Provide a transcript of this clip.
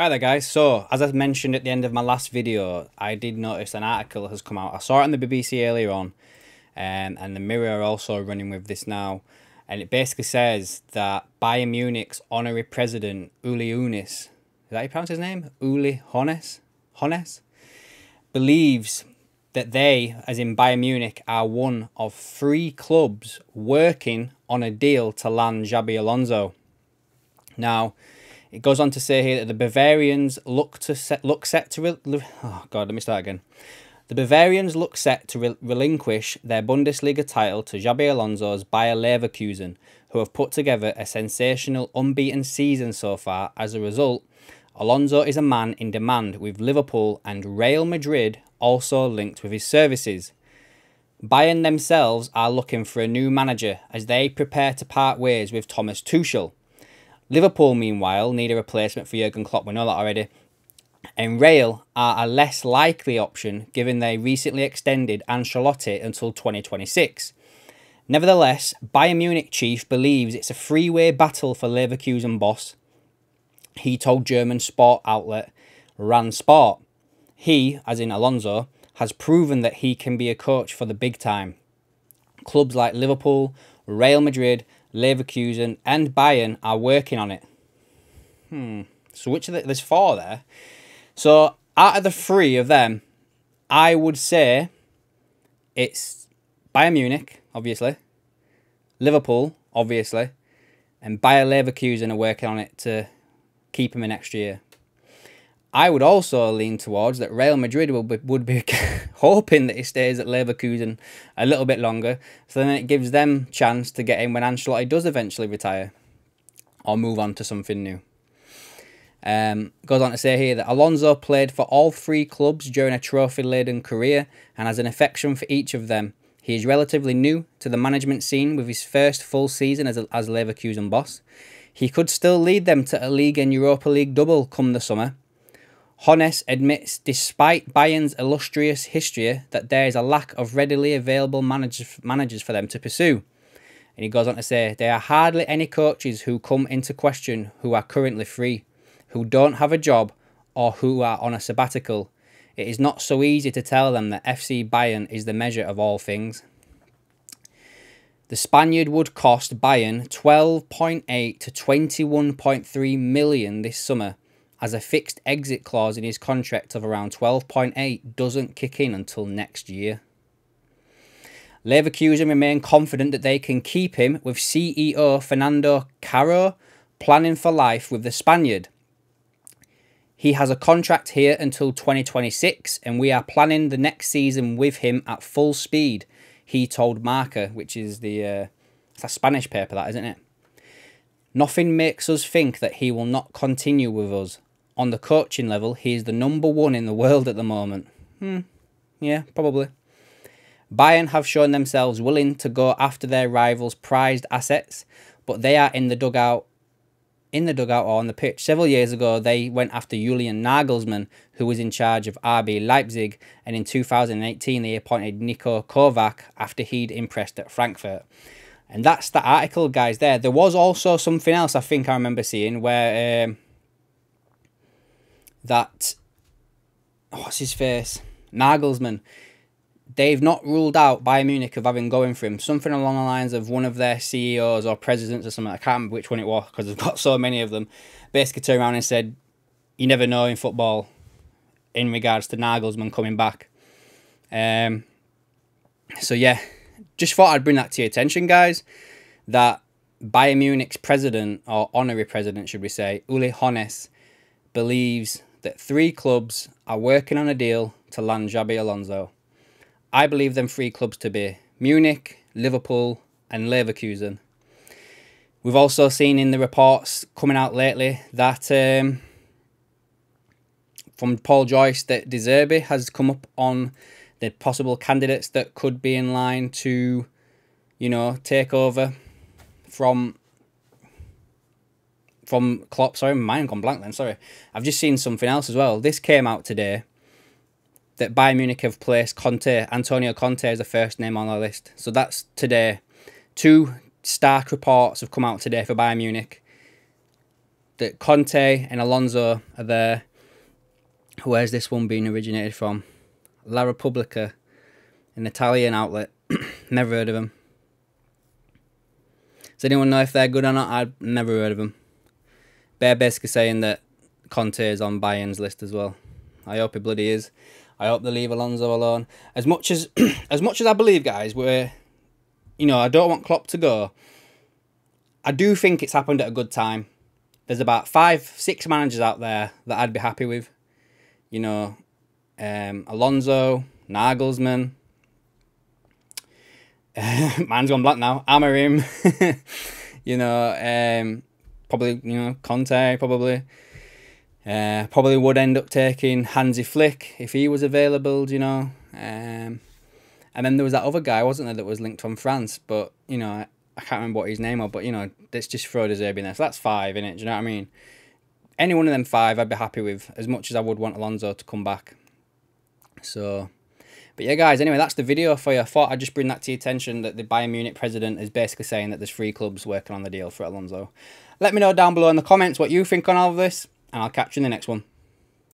Hi there guys, so as I mentioned at the end of my last video, I did notice an article has come out. I saw it on the BBC earlier on, and the Mirror are also running with this now, and it basically says that Bayern Munich's honorary president, Uli Hoeneß, is that how you pronounce his name? Uli Hoeneß? Believes that they, as in Bayern Munich, are one of 3 clubs working on a deal to land Xabi Alonso. Now, it goes on to say here that the Bavarians look set to relinquish their Bundesliga title to Xabi Alonso's Bayer Leverkusen, who have put together a sensational unbeaten season so far. As a result, Alonso is a man in demand, with Liverpool and Real Madrid also linked with his services. Bayern themselves are looking for a new manager as they prepare to part ways with Thomas Tuchel. Liverpool, meanwhile, need a replacement for Jurgen Klopp, we know that already, and Real are a less likely option given they recently extended Ancelotti until 2026. Nevertheless, Bayern Munich chief believes it's a three-way battle for Leverkusen boss. He told German sport outlet Ran Sport. He, as in Alonso, has proven that he can be a coach for the big time. Clubs like Liverpool, Real Madrid, Leverkusen and Bayern are working on it. So which of there's 4 there. So out of the 3 of them, I would say it's Bayern Munich, obviously, Liverpool, obviously, and Bayer Leverkusen are working on it to keep him in next year. I would also lean towards that Real Madrid would be hoping that he stays at Leverkusen a little bit longer, so then it gives them chance to get in when Ancelotti does eventually retire or move on to something new. Goes on to say here that Alonso played for all 3 clubs during a trophy-laden career and has an affection for each of them. He is relatively new to the management scene with his first full season as Leverkusen boss. He could still lead them to a League and Europa League double come the summer. Hoeneß admits, despite Bayern's illustrious history, that there is a lack of readily available managers for them to pursue. And he goes on to say, there are hardly any coaches who come into question who are currently free, who don't have a job, or who are on a sabbatical. It is not so easy to tell them that FC Bayern is the measure of all things. The Spaniard would cost Bayern 12.8 to 21.3 million this summer, as a fixed exit clause in his contract of around 12.8 doesn't kick in until next year. Leverkusen remain confident that they can keep him, with CEO Fernando Caro planning for life with the Spaniard. He has a contract here until 2026 and we are planning the next season with him at full speed, he told Marca, which is it's a Spanish paper that, isn't it? Nothing makes us think that he will not continue with us. On the coaching level, he is the #1 in the world at the moment. Yeah, probably. Bayern have shown themselves willing to go after their rivals' prized assets, but they are in the dugout or on the pitch. Several years ago, they went after Julian Nagelsmann, who was in charge of RB Leipzig, and in 2018, they appointed Niko Kovac after he'd impressed at Frankfurt. And that's the article, guys, there. There was also something else I think I remember seeing where what's his face? Nagelsmann. They've not ruled out Bayern Munich of having going for him. Something along the lines of one of their CEOs or presidents or something. I can't remember which one it was because they've got so many of them. Basically turned around and said, you never know in football in regards to Nagelsmann coming back. So yeah, just thought I'd bring that to your attention, guys, that Bayern Munich's president, or honorary president, should we say, Uli Hoeneß, believes that 3 clubs are working on a deal to land Xabi Alonso. I believe them 3 clubs to be Munich, Liverpool and Leverkusen. We've also seen in the reports coming out lately that from Paul Joyce that De Zerbi has come up on the possible candidates that could be in line to, you know, take over from Klopp. Sorry, my mind gone blank then, sorry. I've just seen something else as well. This came out today that Bayern Munich have placed Antonio Conte as the first name on their list. So that's today. 2 stark reports have come out today for Bayern Munich. that Conte and Alonso are there. Where's this one being originated from? La Repubblica, an Italian outlet. Never heard of them. Does anyone know if they're good or not? I've never heard of them. They're basically saying that Conte is on Bayern's list as well. I hope he bloody is. I hope they leave Alonso alone. As much as I believe, guys, I don't want Klopp to go. I do think it's happened at a good time. There's about 5-6 managers out there that I'd be happy with. Alonso, Nagelsmann. Man's gone blank now. Amarim. Probably, Conte, probably. Probably would end up taking Hansi Flick if he was available, And then there was that other guy, wasn't there, that was linked from France, but, I can't remember what his name was, but, let's just throw De Zerbi in there. So that's 5, innit? Do you know what I mean? Any one of them 5 I'd be happy with, as much as I would want Alonso to come back. So, but yeah, guys, anyway, that's the video for you. I thought I'd just bring that to your attention, that the Bayern Munich president is basically saying that there's 3 clubs working on the deal for Alonso. Let me know down below in the comments what you think on all of this, and I'll catch you in the next one.